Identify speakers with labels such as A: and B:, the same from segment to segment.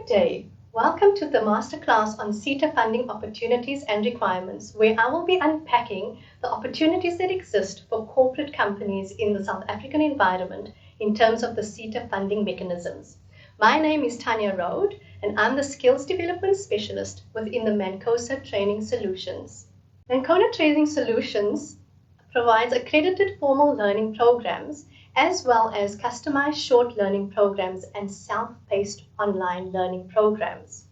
A: Good day. Welcome to the masterclass on SETA funding opportunities and requirements, where I will be unpacking the opportunities that exist for corporate companies in the South African environment in terms of the SETA funding mechanisms. My name is Tanya Rode, and I'm the Skills Development Specialist within the MANCOSA Training Solutions. MANCOSA Training Solutions provides accredited formal learning programs as well as customized short learning programs and self-paced online learning programs.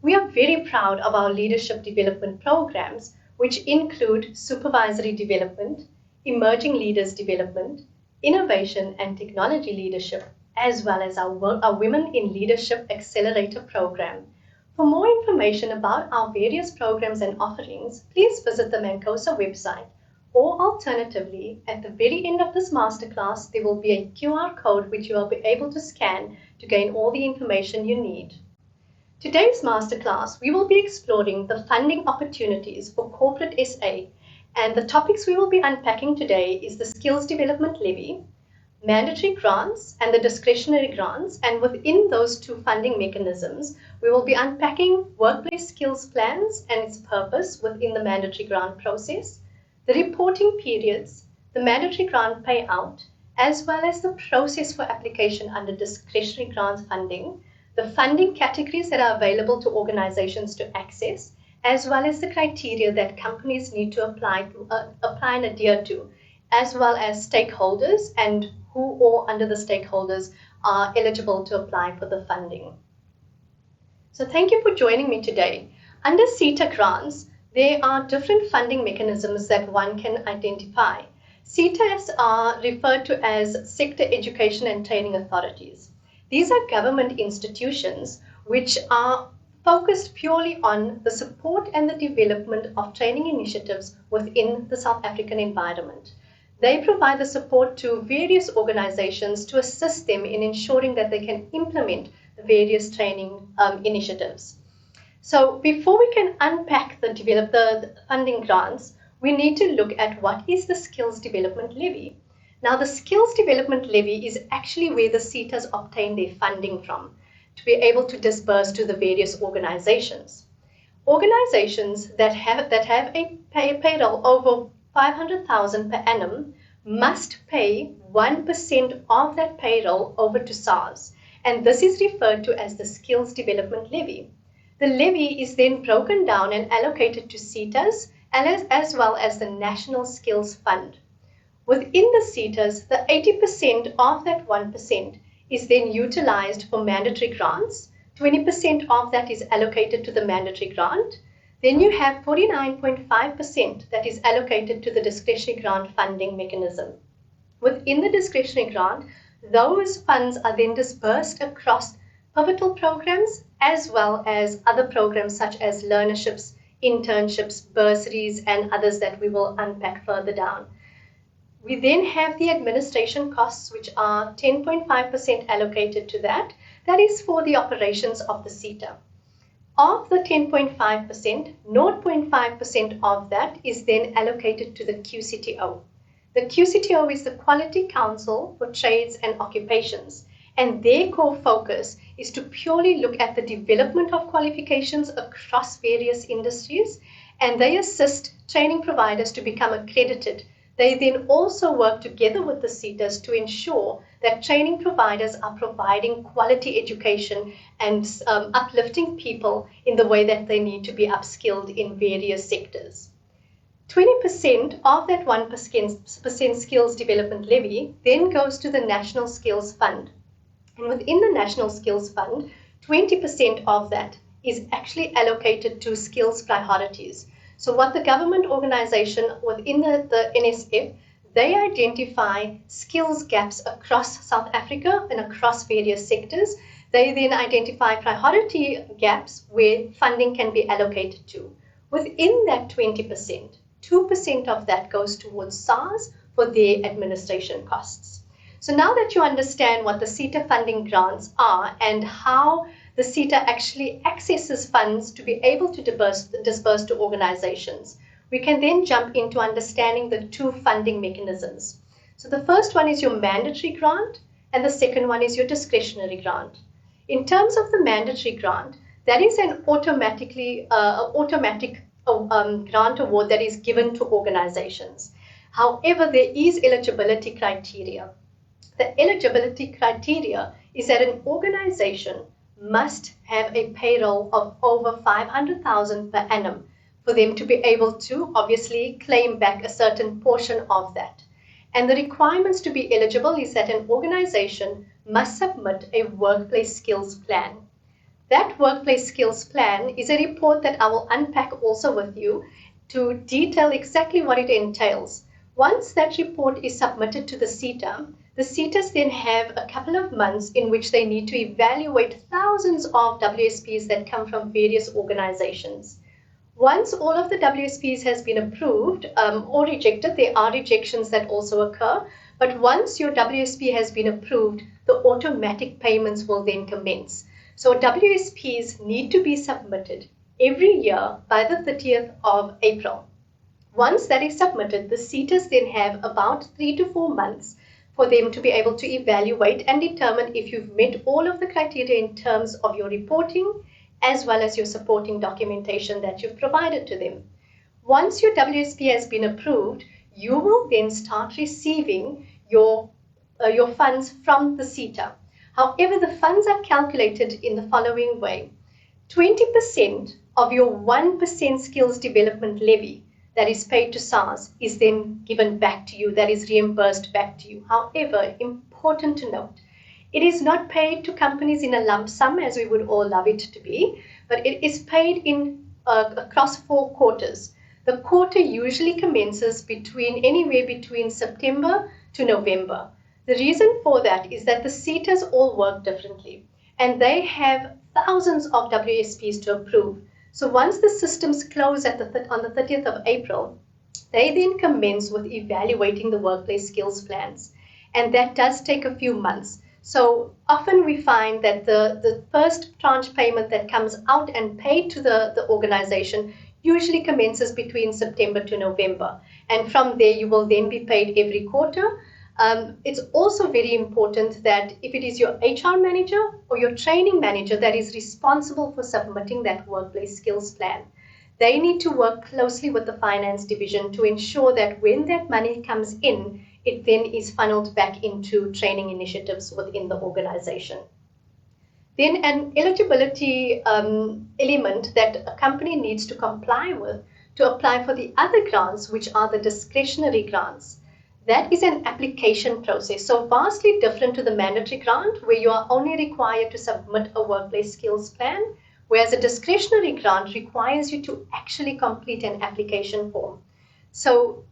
A: We are very proud of our leadership development programs, which include supervisory development, emerging leaders development, innovation and technology leadership, as well as our Women in Leadership Accelerator program. For more information about our various programs and offerings, please visit the MANCOSA website. Or alternatively, at the very end of this masterclass, there will be a QR code which you will be able to scan to gain all the information you need. Today's masterclass, we will be exploring the funding opportunities for corporate SA, and the topics we will be unpacking today is the Skills Development Levy, mandatory grants and the discretionary grants, and within those two funding mechanisms, we will be unpacking workplace skills plans and its purpose within the mandatory grant process, the reporting periods, the mandatory grant payout, as well as the process for application under discretionary grant funding, the funding categories that are available to organizations to access, as well as the criteria that companies need to apply and adhere to, as well as stakeholders and who or under the stakeholders are eligible to apply for the funding. So thank you for joining me today. Under SETA grants, there are different funding mechanisms that one can identify. SETAs are referred to as Sector Education and Training Authorities. These are government institutions which are focused purely on the support and the development of training initiatives within the South African environment. They provide the support to various organizations to assist them in ensuring that they can implement the various training initiatives. So before we can unpack the funding grants, we need to look at what is the Skills Development Levy. Now, the Skills Development Levy is actually where the SETAs obtain their funding from to be able to disburse to the various organizations. Organizations that have a payroll over 500,000 per annum must pay 1% of that payroll over to SARS, and this is referred to as the Skills Development Levy. The levy is then broken down and allocated to SETAs as well as the National Skills Fund. Within the SETAs, the 80% of that 1% is then utilized for mandatory grants, 20% of that is allocated to the mandatory grant, then you have 49.5% that is allocated to the discretionary grant funding mechanism. Within the discretionary grant, those funds are then disbursed across pivotal programs as well as other programs such as learnerships, internships, bursaries, and others that we will unpack further down. We then have the administration costs, which are 10.5% allocated to that. That is for the operations of the SETA. Of the 10.5%, 0.5% of that is then allocated to the QCTO. The QCTO is the Quality Council for Trades and Occupations, and their core focus is to purely look at the development of qualifications across various industries, and they assist training providers to become accredited. They then also work together with the SETAs to ensure that training providers are providing quality education and uplifting people in the way that they need to be upskilled in various sectors. 20% of that 1% skills development levy then goes to the National Skills Fund. And within the National Skills Fund, 20% of that is actually allocated to skills priorities. So what the government organization within the NSF, they identify skills gaps across South Africa and across various sectors. They then identify priority gaps where funding can be allocated to. Within that 20%, 2% of that goes towards SARS for their administration costs. So now that you understand what the SETA funding grants are and how the SETA actually accesses funds to be able to disburse to organizations, we can then jump into understanding the two funding mechanisms. So the first one is your mandatory grant and the second one is your discretionary grant. In terms of the mandatory grant, that is an automatic grant award that is given to organizations. However, there is eligibility criteria. The eligibility criteria is that an organization must have a payroll of over 500,000 per annum for them to be able to obviously claim back a certain portion of that. And the requirements to be eligible is that an organization must submit a workplace skills plan. That workplace skills plan is a report that I will unpack also with you to detail exactly what it entails. Once that report is submitted to the SETAs then have a couple of months in which they need to evaluate thousands of WSPs that come from various organizations. Once all of the WSPs has been approved or rejected, there are rejections that also occur, but once your WSP has been approved, the automatic payments will then commence. So WSPs need to be submitted every year by the 30th of April. Once that is submitted, the SETAs then have about 3 to 4 months for them to be able to evaluate and determine if you've met all of the criteria in terms of your reporting as well as your supporting documentation that you've provided to them. Once your WSP has been approved, you will then start receiving your funds from the SETA. However, the funds are calculated in the following way. 20% of your 1% skills development levy that is paid to SARS is then given back to you, that is reimbursed back to you. However, important to note, it is not paid to companies in a lump sum as we would all love it to be, but it is paid in across 4 quarters. The quarter usually commences anywhere between September to November. The reason for that is that the SETAs all work differently and they have thousands of WSPs to approve. So once the systems close on the 30th of April, they then commence with evaluating the workplace skills plans. And that does take a few months. So often we find that the first tranche payment that comes out and paid to the organization usually commences between September to November. And from there, you will then be paid every quarter. It's also very important that if it is your HR manager or your training manager that is responsible for submitting that workplace skills plan, they need to work closely with the finance division to ensure that when that money comes in, it then is funneled back into training initiatives within the organization. Then an eligibility element that a company needs to comply with to apply for the other grants, which are the discretionary grants. That is an application process, so vastly different to the mandatory grant where you are only required to submit a workplace skills plan, whereas a discretionary grant requires you to actually complete an application form. So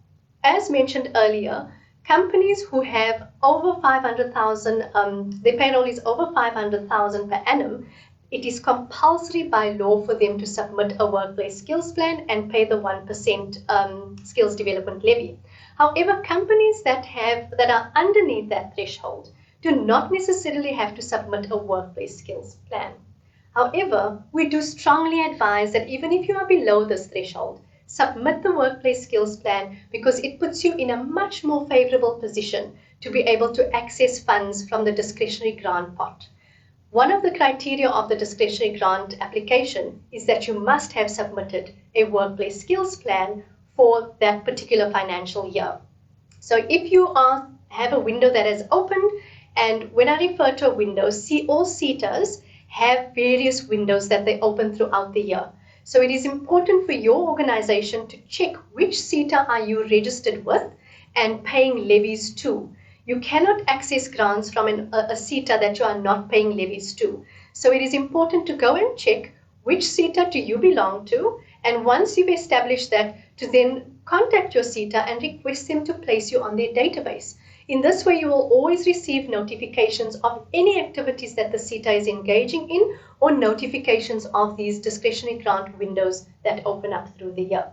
A: as mentioned earlier, companies who have over 500,000, their payroll is over 500,000 per annum, it is compulsory by law for them to submit a workplace skills plan and pay the 1% skills development levy. However, companies that are underneath that threshold do not necessarily have to submit a workplace skills plan. However, we do strongly advise that even if you are below this threshold, submit the workplace skills plan because it puts you in a much more favorable position to be able to access funds from the discretionary grant pot. One of the criteria of the discretionary grant application is that you must have submitted a workplace skills plan for that particular financial year. So if you have a window that is opened, and when I refer to a window, all SETAs have various windows that they open throughout the year. So it is important for your organization to check which SETA are you registered with and paying levies to. You cannot access grants from a SETA that you are not paying levies to. So it is important to go and check which SETA do you belong to, and once you've established that, to then contact your SETA and request them to place you on their database. In this way, you will always receive notifications of any activities that the SETA is engaging in or notifications of these discretionary grant windows that open up through the year.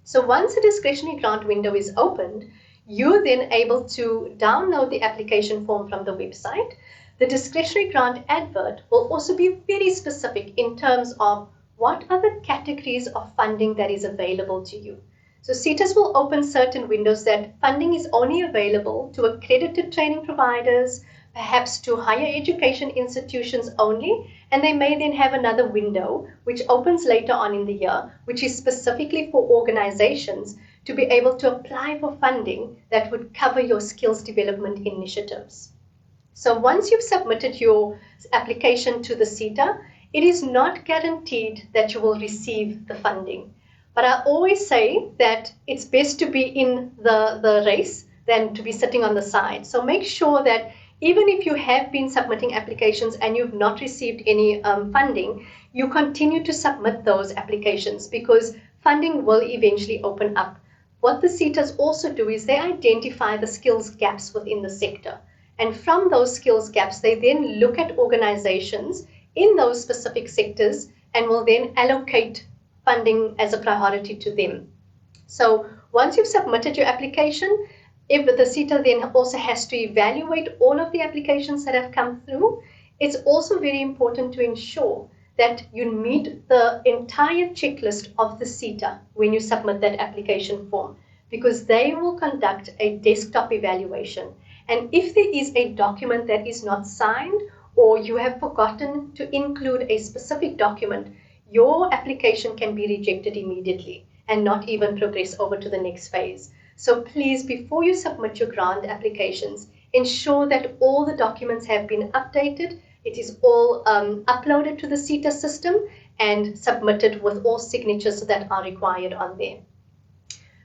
A: So once a discretionary grant window is opened, you're then able to download the application form from the website. The discretionary grant advert will also be very specific in terms of what are the categories of funding that is available to you. So SETAs will open certain windows that funding is only available to accredited training providers, perhaps to higher education institutions only, and they may then have another window which opens later on in the year, which is specifically for organizations to be able to apply for funding that would cover your skills development initiatives. So once you've submitted your application to the SETA, it is not guaranteed that you will receive the funding. But I always say that it's best to be in the race than to be sitting on the side. So make sure that even if you have been submitting applications and you've not received any funding, you continue to submit those applications because funding will eventually open up. What the SETAs also do is they identify the skills gaps within the sector. And from those skills gaps, they then look at organizations in those specific sectors and will then allocate funding as a priority to them. So once you've submitted your application, if the SETA then also has to evaluate all of the applications that have come through, it's also very important to ensure that you meet the entire checklist of the SETA when you submit that application form, because they will conduct a desktop evaluation. And if there is a document that is not signed or you have forgotten to include a specific document, your application can be rejected immediately and not even progress over to the next phase. So please, before you submit your grant applications, ensure that all the documents have been updated. It is all uploaded to the SETA system and submitted with all signatures that are required on there.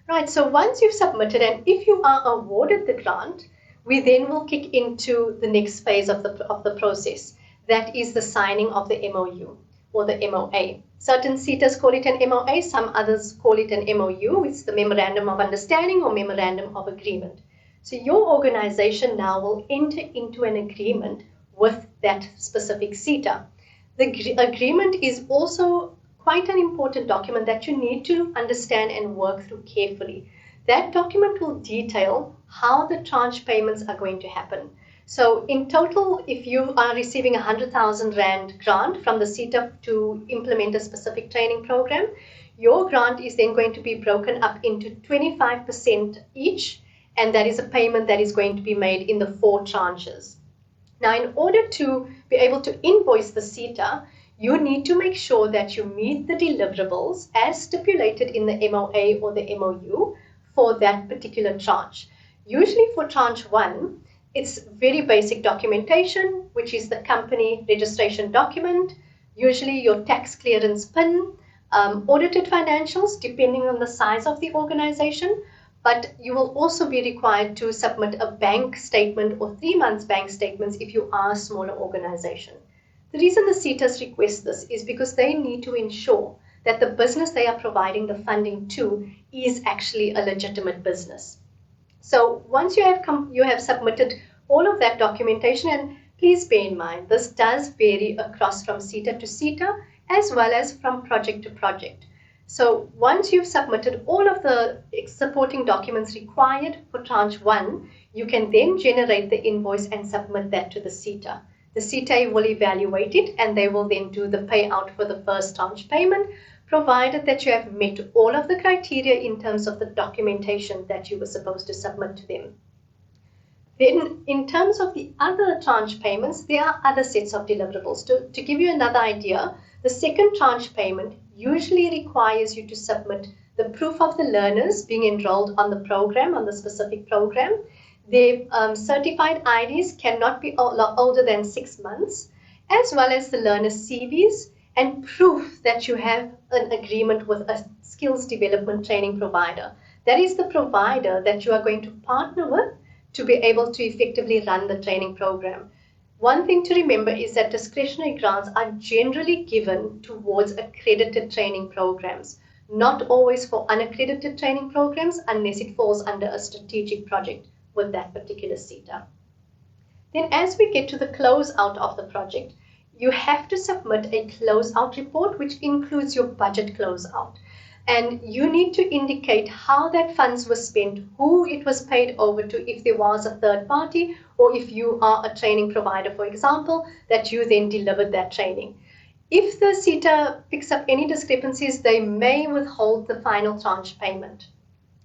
A: Right, so once you've submitted and if you are awarded the grant, we then will kick into the next phase of the process. That is the signing of the MOU or the MOA. Certain SETAs call it an MOA, some others call it an MOU. It's the Memorandum of Understanding or Memorandum of Agreement. So your organization now will enter into an agreement with that specific SETA. The agreement is also quite an important document that you need to understand and work through carefully. That document will detail how the tranche payments are going to happen. So in total, if you are receiving a 100,000 Rand grant from the SETA to implement a specific training program, your grant is then going to be broken up into 25% each, and that is a payment that is going to be made in the 4 tranches. Now, in order to be able to invoice the SETA, you need to make sure that you meet the deliverables as stipulated in the MOA or the MOU for that particular tranche. Usually for tranche 1, it's very basic documentation, which is the company registration document, usually your tax clearance PIN, audited financials, depending on the size of the organization, but you will also be required to submit a bank statement or 3 months bank statements if you are a smaller organization. The reason the SETAs request this is because they need to ensure that the business they are providing the funding to is actually a legitimate business. So once you have submitted all of that documentation, and please bear in mind, this does vary across from SETA to SETA as well as from project to project. So once you've submitted all of the supporting documents required for tranche 1, you can then generate the invoice and submit that to the SETA. The SETA will evaluate it and they will then do the payout for the first tranche payment, provided that you have met all of the criteria in terms of the documentation that you were supposed to submit to them. Then, in terms of the other tranche payments, there are other sets of deliverables. To give you another idea, the second tranche payment usually requires you to submit the proof of the learners being enrolled on the program, on the specific program. Their certified IDs cannot be older than 6 months, as well as the learners' CVs and proof that you have an agreement with a skills development training provider. That is the provider that you are going to partner with to be able to effectively run the training program. One thing to remember is that discretionary grants are generally given towards accredited training programs, not always for unaccredited training programs unless it falls under a strategic project with that particular SETA. Then as we get to the closeout of the project, you have to submit a closeout report which includes your budget closeout. And you need to indicate how that funds were spent, who it was paid over to if there was a third party, or if you are a training provider, for example, that you then delivered that training. If the SETA picks up any discrepancies, they may withhold the final tranche payment.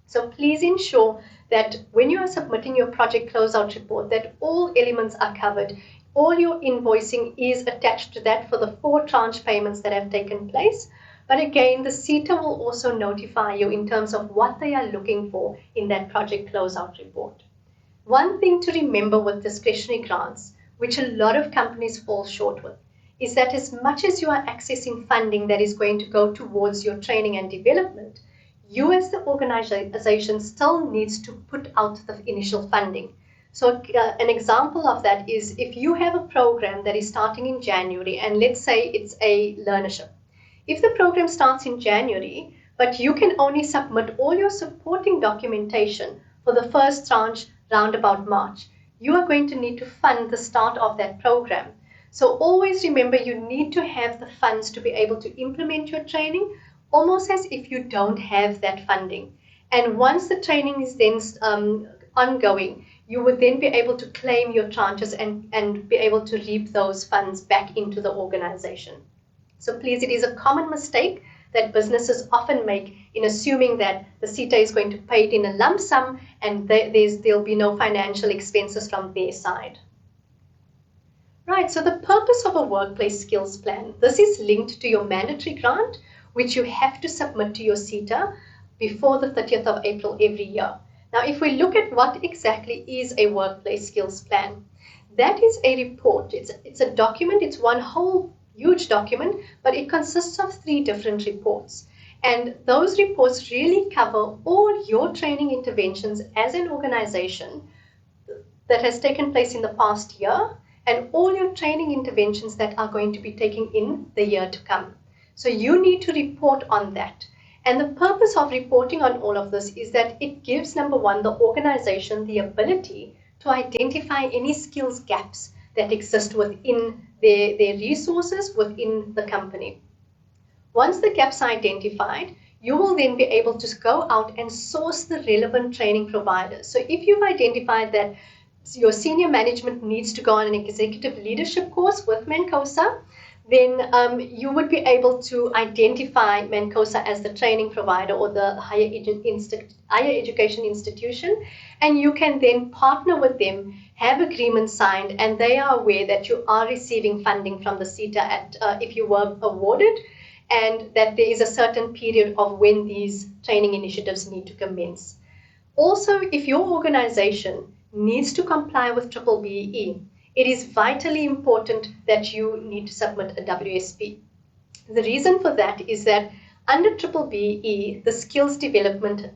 A: So please ensure that when you are submitting your project closeout report, that all elements are covered. All your invoicing is attached to that for the 4 tranche payments that have taken place. But again, the SETA will also notify you in terms of what they are looking for in that project closeout report. One thing to remember with discretionary grants, which a lot of companies fall short with, is that as much as you are accessing funding that is going to go towards your training and development, you as the organization still needs to put out the initial funding. So an example of that is if you have a program that is starting in January, and let's say it's a learnership. If the program starts in January, but you can only submit all your supporting documentation for the first tranche round about March, you are going to need to fund the start of that program. So always remember, you need to have the funds to be able to implement your training, almost as if you don't have that funding. And once the training is then ongoing, you would then be able to claim your tranches and be able to reap those funds back into the organization. So please, it is a common mistake that businesses often make in assuming that the SETA is going to pay it in a lump sum and there'll be no financial expenses from their side. Right, so the purpose of a workplace skills plan, this is linked to your mandatory grant, which you have to submit to your SETA before the 30th of April every year. Now, if we look at what exactly is a workplace skills plan, that is a report. It's a document. It's one whole huge document, but it consists of 3 different reports. And those reports really cover all your training interventions as an organization that has taken place in the past year, and all your training interventions that are going to be taking in the year to come. So you need to report on that. And the purpose of reporting on all of this is that it gives, number one, the organization the ability to identify any skills gaps that exist within their resources within the company. Once the gaps are identified, you will then be able to go out and source the relevant training providers. So if you've identified that your senior management needs to go on an executive leadership course with MANCOSA, then you would be able to identify MANCOSA as the training provider or the higher education institution, and you can then partner with them, have agreements signed, and they are aware that you are receiving funding from the SETA if you were awarded, and that there is a certain period of when these training initiatives need to commence. Also, if your organization needs to comply with BBBE, it is vitally important that you need to submit a WSP. The reason for that is that under BBBE, the skills development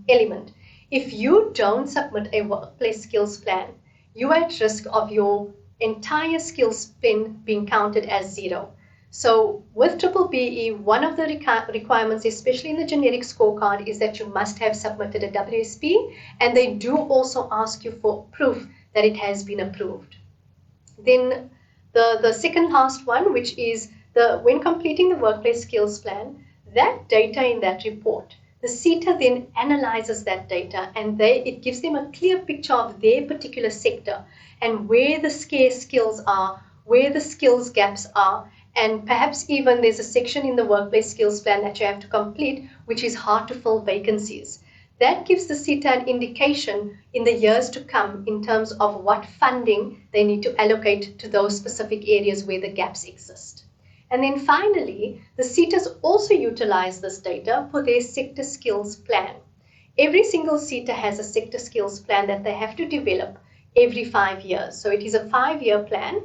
A: element, if you don't submit a workplace skills plan, you are at risk of your entire skills spend being counted as 0. So with BBBE, one of the requirements, especially in the generic scorecard, is that you must have submitted a WSP, and they do also ask you for proof that it has been approved. Then the second last one, which is when completing the workplace skills plan, that data in that report, the SETA then analyzes that data, and it gives them a clear picture of their particular sector and where the scarce skills are, where the skills gaps are, and perhaps even there's a section in the workplace skills plan that you have to complete, which is hard to fill vacancies. That gives the SETA an indication in the years to come in terms of what funding they need to allocate to those specific areas where the gaps exist. And then finally, the SETAs also utilize this data for their sector skills plan. Every single SETA has a sector skills plan that they have to develop every 5 years. So it is a 5-year plan.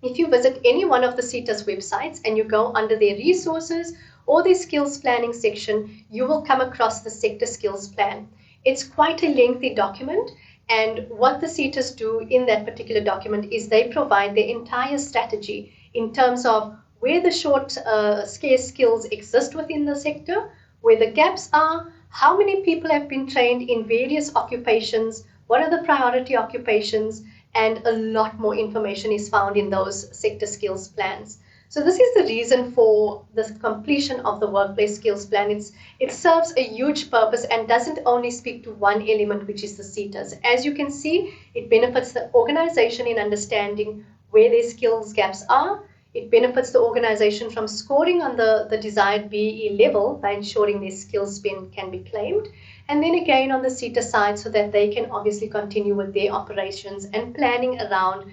A: If you visit any one of the SETA's websites and you go under their resources or their skills planning section, you will come across the sector skills plan. It's quite a lengthy document, and what the SETAs do in that particular document is they provide their entire strategy in terms of where the scarce skills exist within the sector, where the gaps are, how many people have been trained in various occupations, what are the priority occupations, and a lot more information is found in those sector skills plans. So this is the reason for the completion of the workplace skills plan. It serves a huge purpose and doesn't only speak to one element, which is the SETAs. As you can see, it benefits the organization in understanding where their skills gaps are. It benefits the organization from scoring on the desired BE level by ensuring their skills spend can be claimed. and then again on the SETA side so that they can obviously continue with their operations and planning around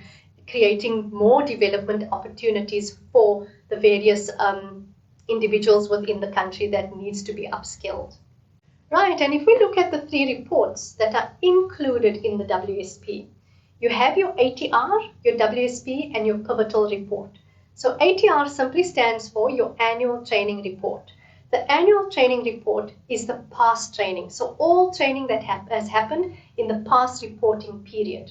A: creating more development opportunities for the various individuals within the country that needs to be upskilled. Right, and if we look at the 3 reports that are included in the WSP, you have your ATR, your WSP, and your pivotal report. So ATR simply stands for your annual training report. The annual training report is the past training, so all training that has happened in the past reporting period.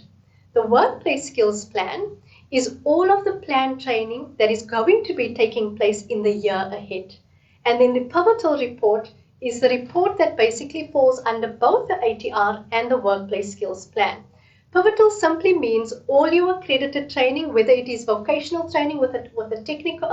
A: The workplace skills plan is all of the planned training that is going to be taking place in the year ahead. And then the pivotal report is the report that basically falls under both the ATR and the workplace skills plan. Pivotal simply means all your accredited training, whether it is vocational training with a technical,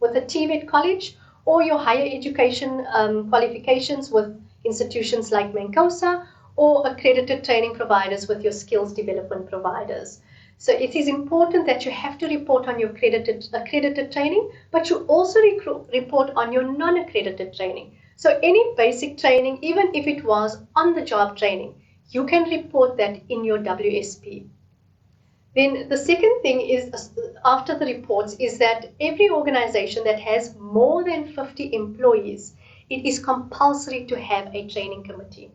A: with a TVET college, or your higher education qualifications with institutions like MANCOSA, or accredited training providers with your skills development providers. So it is important that you have to report on your accredited training, but you also report on your non-accredited training. So any basic training, even if it was on-the-job training, you can report that in your WSP. Then the second thing is, after the reports, is that every organization that has more than 50 employees, it is compulsory to have a training committee.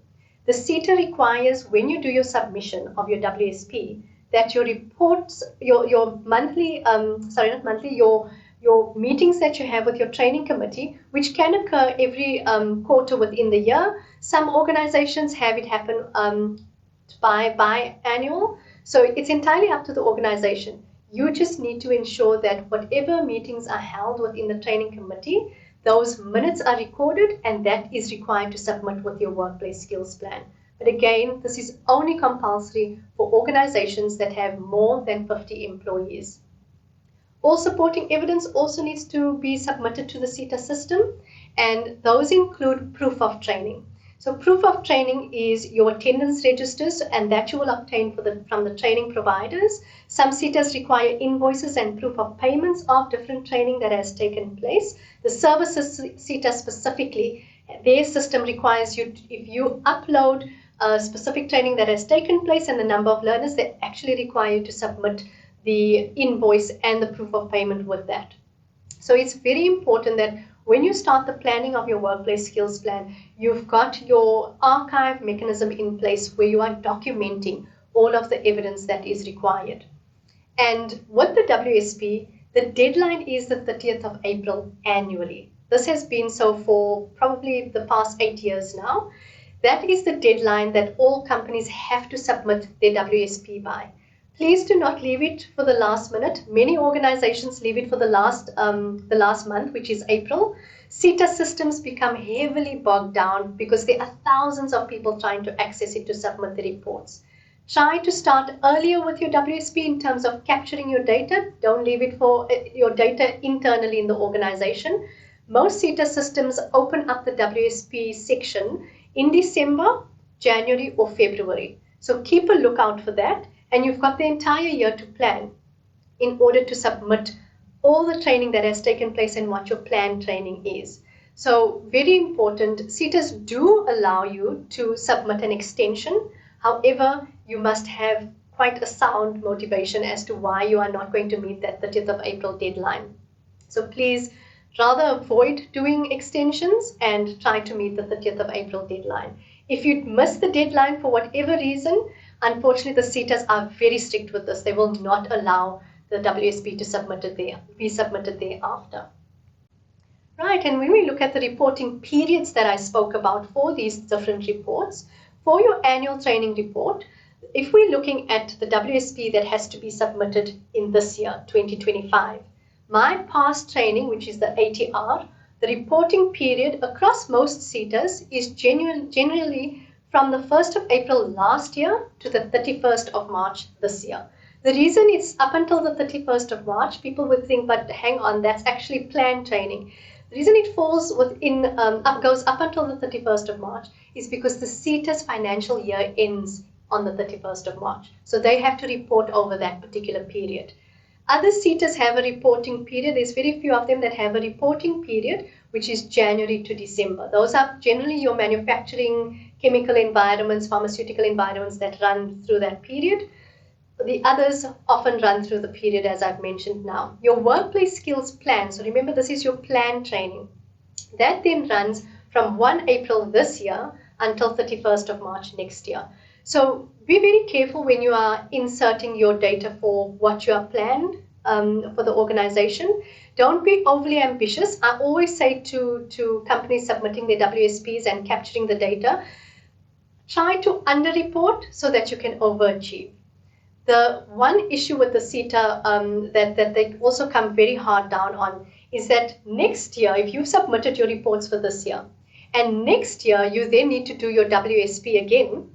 A: The SETA requires, when you do your submission of your WSP, that your reports, your monthly, your meetings that you have with your training committee, which can occur every quarter within the year. Some organizations have it happen biannual. So it's entirely up to the organization. You just need to ensure that whatever meetings are held within the training committee, those minutes are recorded, and that is required to submit with your workplace skills plan. But again, this is only compulsory for organizations that have more than 50 employees. All supporting evidence also needs to be submitted to the SETA system, and those include proof of training. So proof of training is your attendance registers, and that you will obtain from the training providers. Some SETAs require invoices and proof of payments of different training that has taken place. The services SETA specifically, their system requires you, if you upload a specific training that has taken place and the number of learners, they actually require you to submit the invoice and the proof of payment with that. So it's very important that when you start the planning of your workplace skills plan, you've got your archive mechanism in place where you are documenting all of the evidence that is required. And with the WSP, the deadline is the 30th of April annually. This has been so for probably the past 8 years now. That is the deadline that all companies have to submit their WSP by. Please do not leave it for the last minute. Many organizations leave it for the last month, which is April. SETA systems become heavily bogged down because there are thousands of people trying to access it to submit the reports. Try to start earlier with your WSP in terms of capturing your data. Don't leave it for your data internally in the organization. Most SETA systems open up the WSP section in December, January, or February. So keep a lookout for that. And you've got the entire year to plan in order to submit all the training that has taken place and what your planned training is. So very important, SETAs do allow you to submit an extension. However, you must have quite a sound motivation as to why you are not going to meet that 30th of April deadline. So please rather avoid doing extensions and try to meet the 30th of April deadline. If you miss the deadline for whatever reason, unfortunately, the SETAs are very strict with this. They will not allow the WSP to be submitted thereafter. Right, and when we look at the reporting periods that I spoke about for these different reports, for your annual training report, if we're looking at the WSP that has to be submitted in this year, 2025, my past training, which is the ATR, the reporting period across most SETAs is generally from the 1st of April last year to the 31st of March this year. The reason it's up until the 31st of March, people would think, but hang on, that's actually planned training. The reason it falls goes up until the 31st of March is because the SETA's financial year ends on the 31st of March. So they have to report over that particular period. Other SETAs have a reporting period. There's very few of them that have a reporting period, which is January to December. Those are generally your manufacturing, chemical environments, pharmaceutical environments that run through that period. The others often run through the period as I've mentioned now. Your workplace skills plan, so remember this is your plan training. That then runs from 1 April this year until 31st of March next year. So be very careful when you are inserting your data for what you are planned for the organization. Don't be overly ambitious. I always say to companies submitting their WSPs and capturing the data, try to underreport so that you can overachieve. The one issue with the SETA that they also come very hard down on is that next year, if you've submitted your reports for this year, and next year you then need to do your WSP again,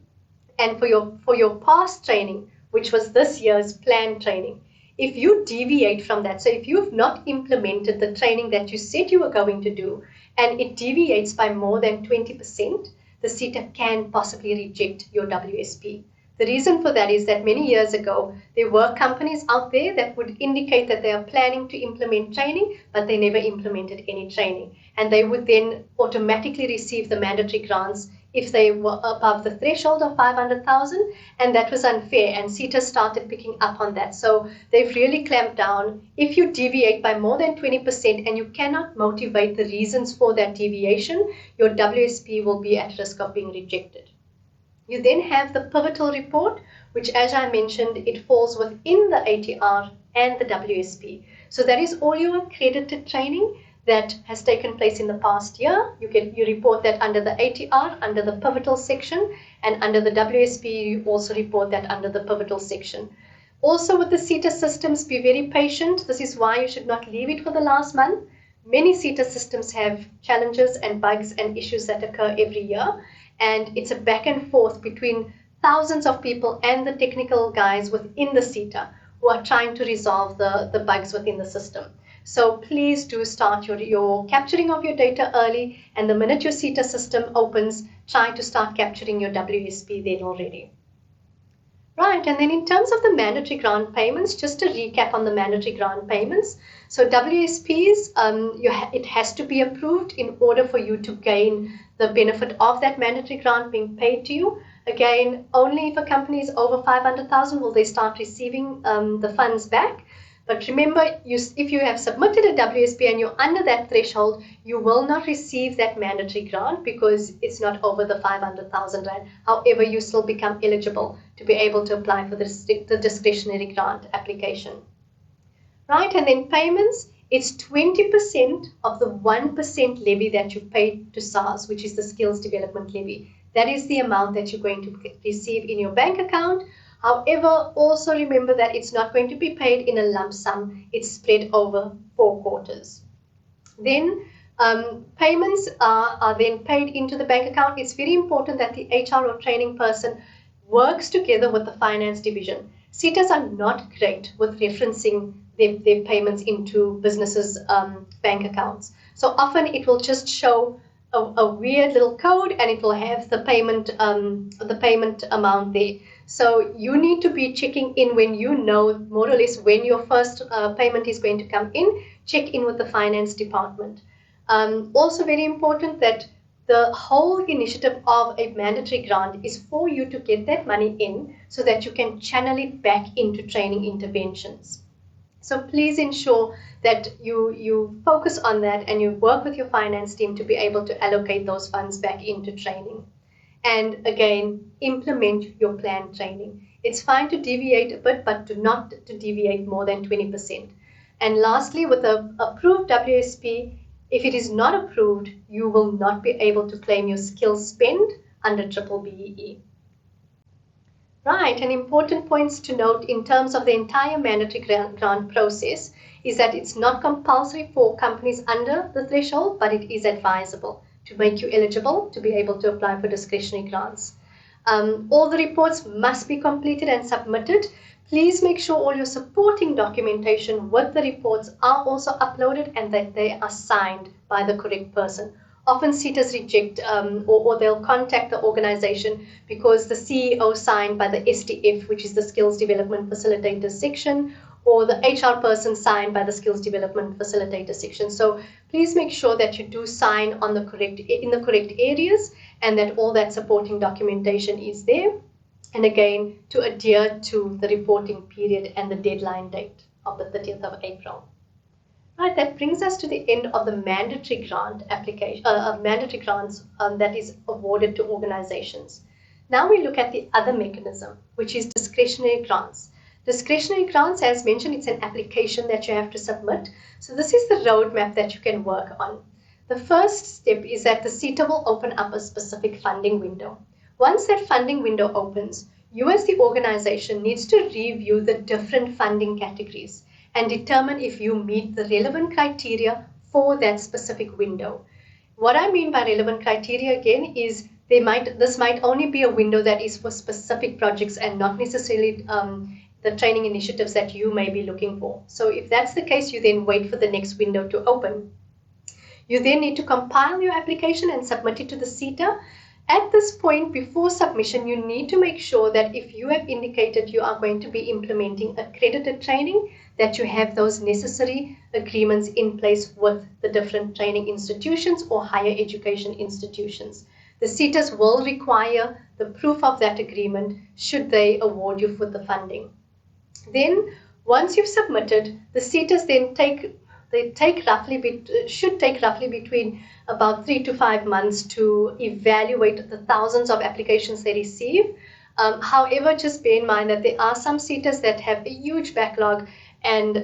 A: and for your past training, which was this year's planned training, if you deviate from that, so if you've not implemented the training that you said you were going to do, and it deviates by more than 20%, the SETA can possibly reject your WSP. The reason for that is that many years ago, there were companies out there that would indicate that they are planning to implement training, but they never implemented any training. And they would then automatically receive the mandatory grants if they were above the threshold of 500,000, and that was unfair, and SETA started picking up on that. So they've really clamped down. If you deviate by more than 20% and you cannot motivate the reasons for that deviation, your WSP will be at risk of being rejected. You then have the pivotal report, which, as I mentioned, it falls within the ATR and the WSP. So that is all your accredited training that has taken place in the past year. You report that under the ATR, under the pivotal section, and under the WSP, you also report that under the pivotal section. Also with the SETA systems, be very patient. This is why you should not leave it for the last month. Many SETA systems have challenges and bugs and issues that occur every year. And it's a back and forth between thousands of people and the technical guys within the SETA who are trying to resolve the bugs within the system. So please do start your capturing of your data early, and the minute your SETA system opens, try to start capturing your WSP then already. Right, and then in terms of the mandatory grant payments, just to recap on the mandatory grant payments. So WSPs, it has to be approved in order for you to gain the benefit of that mandatory grant being paid to you. Again, only if a company is over 500,000 will they start receiving the funds back. But remember, if you have submitted a WSP and you're under that threshold, you will not receive that mandatory grant because it's not over the 500,000 Rand. However, you still become eligible to be able to apply for the discretionary grant application. Right, and then payments, it's 20% of the 1% levy that you pay to SARS, which is the Skills Development Levy. That is the amount that you're going to receive in your bank account. However, also remember that it's not going to be paid in a lump sum. It's spread over 4 quarters. Then payments are then paid into the bank account. It's very important that the HR or training person works together with the finance division. SETAs are not great with referencing their payments into businesses' bank accounts. So often it will just show a weird little code and it will have the payment amount there. So you need to be checking in when you know more or less when your first payment is going to come in. Check in with the finance department. Also very important that the whole initiative of a mandatory grant is for you to get that money in so that you can channel it back into training interventions. So please ensure that you focus on that and you work with your finance team to be able to allocate those funds back into training. And again, implement your planned training. It's fine to deviate a bit, but do not to deviate more than 20%. And lastly, with the approved WSP, if it is not approved, you will not be able to claim your skills spend under BBBEE. Right, and important points to note in terms of the entire mandatory grant process is that it's not compulsory for companies under the threshold, but it is advisable to make you eligible to be able to apply for discretionary grants. All the reports must be completed and submitted. Please make sure all your supporting documentation with the reports are also uploaded and that they are signed by the correct person. Often SETAs reject or they'll contact the organization because the CEO signed by the SDF, which is the Skills Development Facilitators section, or the HR person signed by the skills development facilitator section. So please make sure that you do sign on the in the correct areas and that all that supporting documentation is there. And again, to adhere to the reporting period and the deadline date of the 30th of April. Right, that brings us to the end of the mandatory grant application, mandatory grants that is awarded to organizations. Now we look at the other mechanism, which is discretionary grants. Discretionary grants, as mentioned, it's an application that you have to submit. So this is the roadmap that you can work on. The first step is that the SETA will open up a specific funding window. Once that funding window opens, you as the organization needs to review the different funding categories and determine if you meet the relevant criteria for that specific window. What I mean by relevant criteria again is this might only be a window that is for specific projects and not necessarily the training initiatives that you may be looking for. So if that's the case, you then wait for the next window to open. You then need to compile your application and submit it to the SETA. At this point, before submission, you need to make sure that if you have indicated you are going to be implementing accredited training, that you have those necessary agreements in place with the different training institutions or higher education institutions. The SETAs will require the proof of that agreement should they award you for the funding. Then, once you've submitted, the SETAs then should take roughly between about 3 to 5 months to evaluate the thousands of applications they receive. However, just bear in mind that there are some SETAs that have a huge backlog, and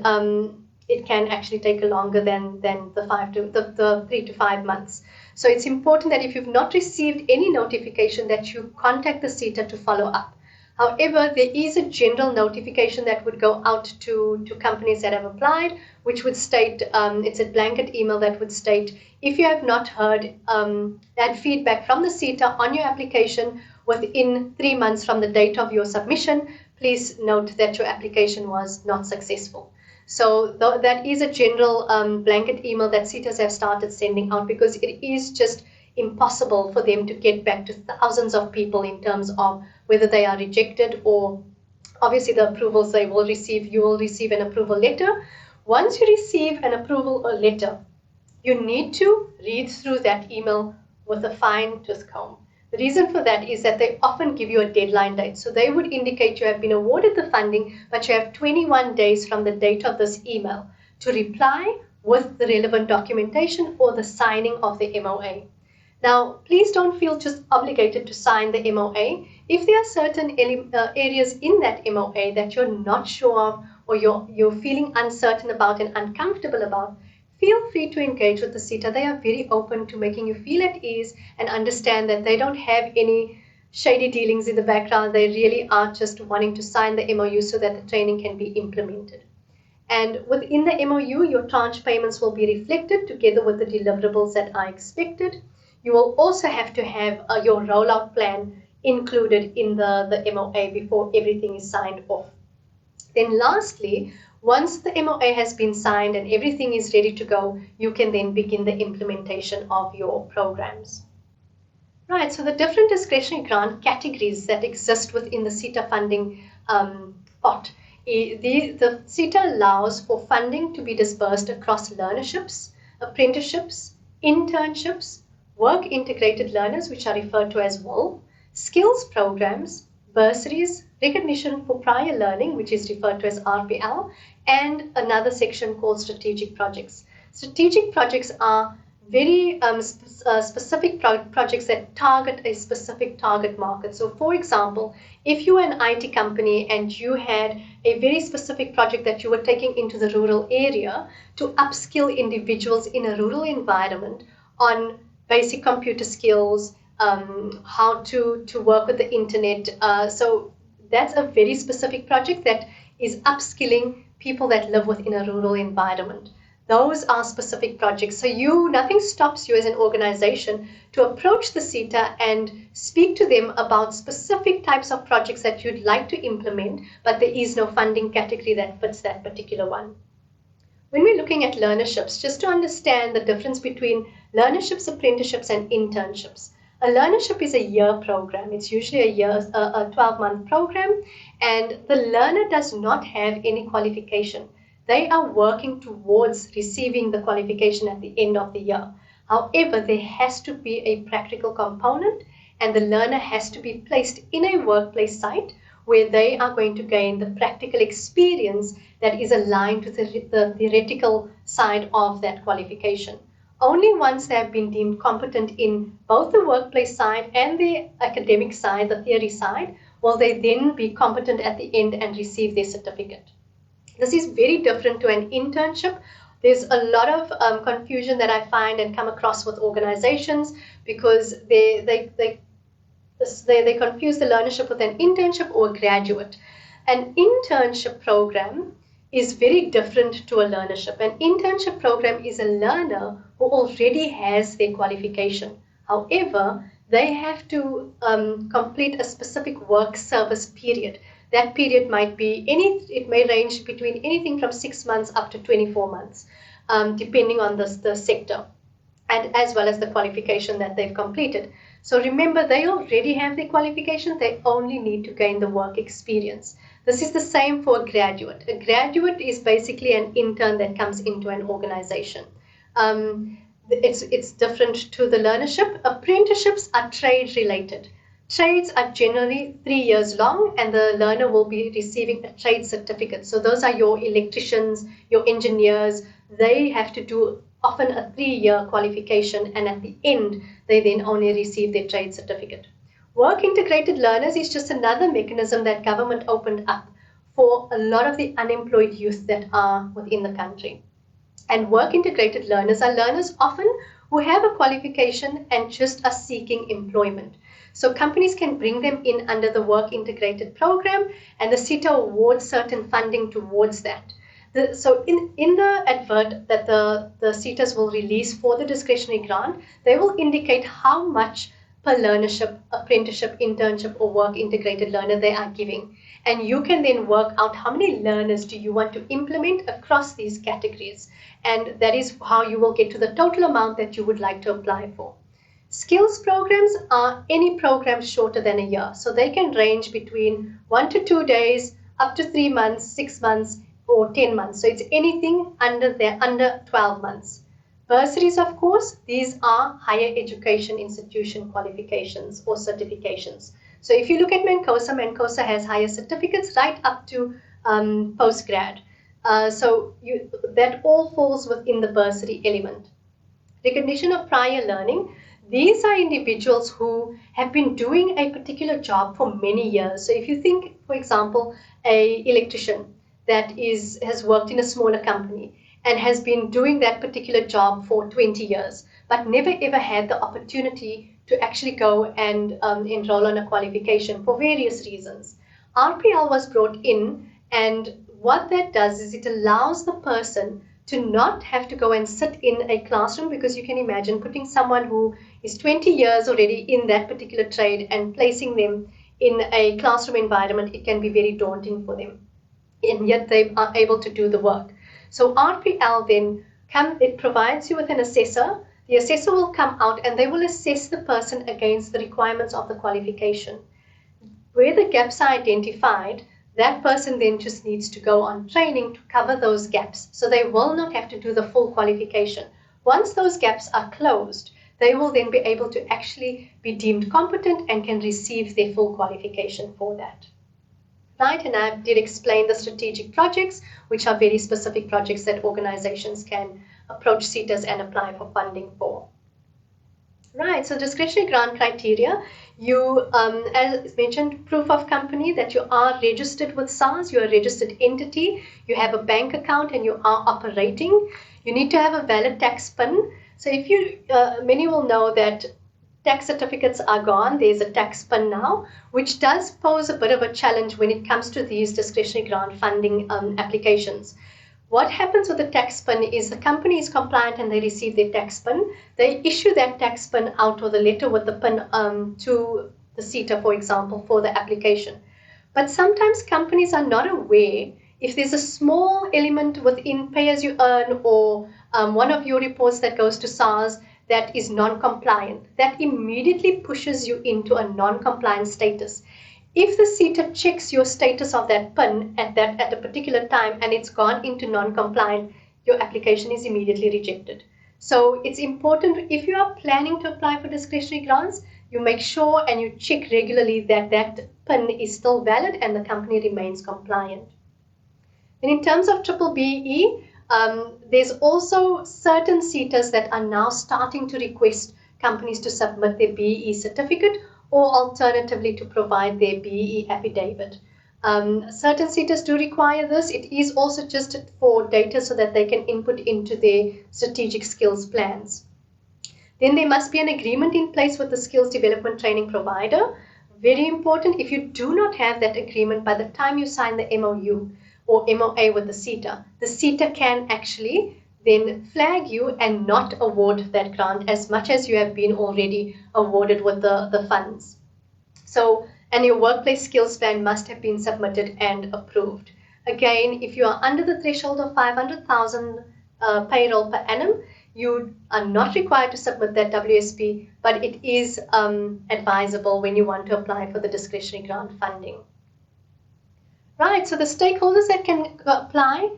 A: it can actually take longer than the 3 to 5 months. So it's important that if you've not received any notification, that you contact the SETA to follow up. However, there is a general notification that would go out to companies that have applied, which would state, it's a blanket email that would state, if you have not heard that feedback from the SETA on your application within 3 months from the date of your submission, please note that your application was not successful. So that is a general blanket email that SETAs have started sending out, because it is just impossible for them to get back to thousands of people in terms of whether they are rejected or obviously the approvals they will receive. You will receive an approval letter. Once you receive an approval letter, you need to read through that email with a fine-tooth comb. The reason for that is that they often give you a deadline date. So they would indicate you have been awarded the funding, but you have 21 days from the date of this email to reply with the relevant documentation or the signing of the MOA. Now, please don't feel just obligated to sign the MOA. If there are certain areas in that MOA that you're not sure of or you're feeling uncertain about and uncomfortable about, feel free to engage with the SETA. They are very open to making you feel at ease and understand that they don't have any shady dealings in the background. They really are just wanting to sign the MOU so that the training can be implemented. And within the MOU, your tranche payments will be reflected together with the deliverables that are expected. You will also have to have your rollout plan included in the MOA before everything is signed off. Then lastly, once the MOA has been signed and everything is ready to go, you can then begin the implementation of your programs. Right, so the different discretionary grant categories that exist within the SETA funding pot. The SETA allows for funding to be disbursed across learnerships, apprenticeships, internships, work integrated learners, which are referred to as WIL, skills programs, bursaries, recognition for prior learning, which is referred to as RPL, and another section called strategic projects. Strategic projects are very specific projects that target a specific target market. So for example, if you are an IT company and you had a very specific project that you were taking into the rural area to upskill individuals in a rural environment on basic computer skills, how to work with the internet. So that's a very specific project that is upskilling people that live within a rural environment. Those are specific projects. So nothing stops you as an organization to approach the SETA and speak to them about specific types of projects that you'd like to implement, but there is no funding category that fits that particular one. When we're looking at learnerships, just to understand the difference between learnerships, apprenticeships, and internships. A learnership is a year program. It's usually a 12-month program, and the learner does not have any qualification. They are working towards receiving the qualification at the end of the year. However, there has to be a practical component, and the learner has to be placed in a workplace site where they are going to gain the practical experience that is aligned to the theoretical side of that qualification. Only once they have been deemed competent in both the workplace side and the academic side, the theory side, will they then be competent at the end and receive their certificate. This is very different to an internship. There's a lot of confusion that I find and come across with organizations because they confuse the learnership with an internship or a graduate. An internship program is very different to a learnership. An internship program is a learner who already has their qualification. However, they have to complete a specific work service period. That period might be it may range between anything from 6 months up to 24 months, depending on the sector, and as well as the qualification that they've completed. So remember, they already have their qualification, they only need to gain the work experience. This is the same for a graduate. A graduate is basically an intern that comes into an organization. It's different to the learnership. Apprenticeships are trade related. Trades are generally 3 years long, and the learner will be receiving a trade certificate. So those are your electricians, your engineers. They have to do often a 3-year qualification, and at the end, they then only receive their trade certificate. Work integrated learners is just another mechanism that government opened up for a lot of the unemployed youth that are within the country. And work integrated learners are learners often who have a qualification and just are seeking employment. So companies can bring them in under the work integrated program, and the SETA awards certain funding towards that. So in the advert that the SETAs will release for the discretionary grant, they will indicate how much per learnership, apprenticeship, internship, or work integrated learner they are giving. And you can then work out how many learners do you want to implement across these categories. And that is how you will get to the total amount that you would like to apply for. Skills programs are any program shorter than a year. So they can range between 1 to 2 days, up to 3 months, 6 months, or 10 months. So it's anything under 12 months. Bursaries, of course, these are higher education institution qualifications or certifications. So if you look at MANCOSA has higher certificates right up to postgrad. That all falls within the bursary element. Recognition of prior learning. These are individuals who have been doing a particular job for many years. So if you think, for example, an electrician that has worked in a smaller company and has been doing that particular job for 20 years, but never ever had the opportunity to actually go and enroll on a qualification for various reasons. RPL was brought in, and what that does is it allows the person to not have to go and sit in a classroom, because you can imagine putting someone who is 20 years already in that particular trade and placing them in a classroom environment. It can be very daunting for them, and yet they are able to do the work. So RPL then it provides you with an assessor. The assessor will come out and they will assess the person against the requirements of the qualification. Where the gaps are identified, that person then just needs to go on training to cover those gaps. So they will not have to do the full qualification. Once those gaps are closed, they will then be able to actually be deemed competent and can receive their full qualification for that. Right, and I did explain the strategic projects, which are very specific projects that organizations can approach SETAs and apply for funding for. Right, so discretionary grant criteria, you, as mentioned, proof of company that you are registered with SARS, you're a registered entity, you have a bank account and you are operating. You need to have a valid tax PIN. So if you, many will know that tax certificates are gone, there's a tax PIN now, which does pose a bit of a challenge when it comes to these discretionary grant funding applications. What happens with the tax PIN is the company is compliant and they receive their tax PIN. They issue that tax PIN out or the letter with the PIN to the SETA, for example, for the application. But sometimes companies are not aware if there's a small element within pay as you earn or one of your reports that goes to SARS that is non-compliant, that immediately pushes you into a non-compliant status. If the SETA checks your status of that PIN at a particular time and it's gone into non-compliant, your application is immediately rejected. So it's important, if you are planning to apply for discretionary grants, you make sure and you check regularly that that PIN is still valid and the company remains compliant. And in terms of triple BE, there's also certain SETAs that are now starting to request companies to submit their BE certificate or alternatively to provide their BE affidavit. Certain SETAs do require this. It is also just for data so that they can input into their strategic skills plans. Then there must be an agreement in place with the skills development training provider. Very important, if you do not have that agreement by the time you sign the MOU or MOA with the SETA can actually then flag you and not award that grant as much as you have been already awarded with the funds. So, and your workplace skills plan must have been submitted and approved. Again, if you are under the threshold of 500,000 payroll per annum, you are not required to submit that WSP, but it is advisable when you want to apply for the discretionary grant funding. Right, so the stakeholders that can apply,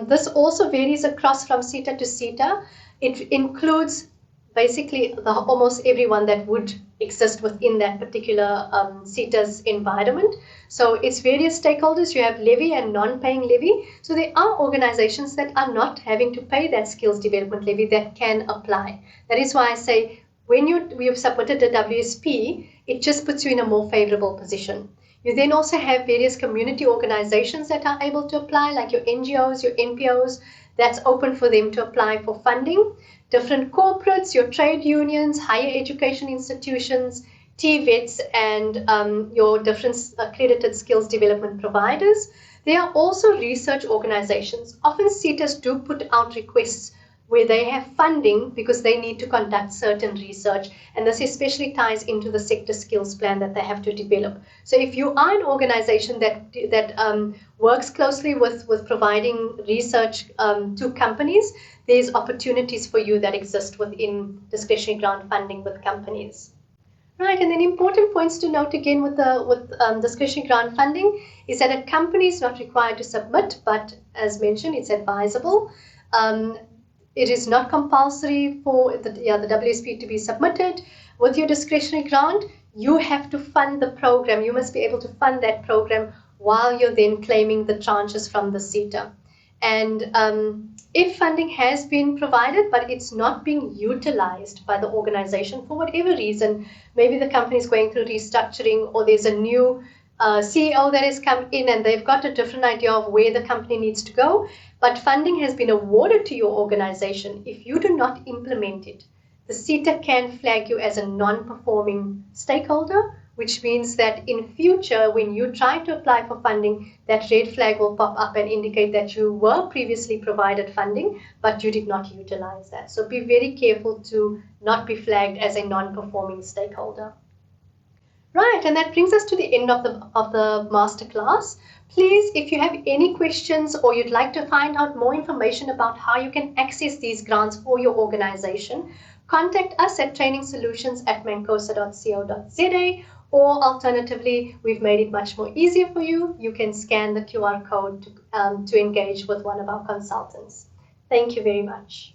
A: this also varies across from SETA to SETA. It includes basically almost everyone that would exist within that particular SETA's environment. So it's various stakeholders. You have levy and non-paying levy. So there are organizations that are not having to pay that skills development levy that can apply. That is why I say when you've submitted a WSP, it just puts you in a more favorable position. You then also have various community organizations that are able to apply, like your NGOs, your NPOs, that's open for them to apply for funding. Different corporates, your trade unions, higher education institutions, TVETs, and your different accredited skills development providers. There are also research organizations. Often SETAs do put out requests where they have funding because they need to conduct certain research, and this especially ties into the sector skills plan that they have to develop. So if you are an organization that works closely with providing research to companies, there's opportunities for you that exist within discretionary grant funding with companies. Right, and then important points to note again with discretionary grant funding is that a company is not required to submit, but as mentioned, it's advisable. It is not compulsory for the WSP to be submitted. With your discretionary grant, you have to fund the program. You must be able to fund that program while you're then claiming the tranches from the SETA. And if funding has been provided, but it's not being utilized by the organization for whatever reason, maybe the company is going through restructuring or there's a new CEO that has come in and they've got a different idea of where the company needs to go, but funding has been awarded to your organization. If you do not implement it, the SETA can flag you as a non-performing stakeholder, which means that in future, when you try to apply for funding, that red flag will pop up and indicate that you were previously provided funding, but you did not utilize that. So be very careful to not be flagged as a non-performing stakeholder. Right, and that brings us to the end of the masterclass. Please, if you have any questions or you'd like to find out more information about how you can access these grants for your organization, contact us at trainingsolutions@mancosa.co.za, or alternatively, we've made it much more easier for you. You can scan the QR code to engage with one of our consultants. Thank you very much.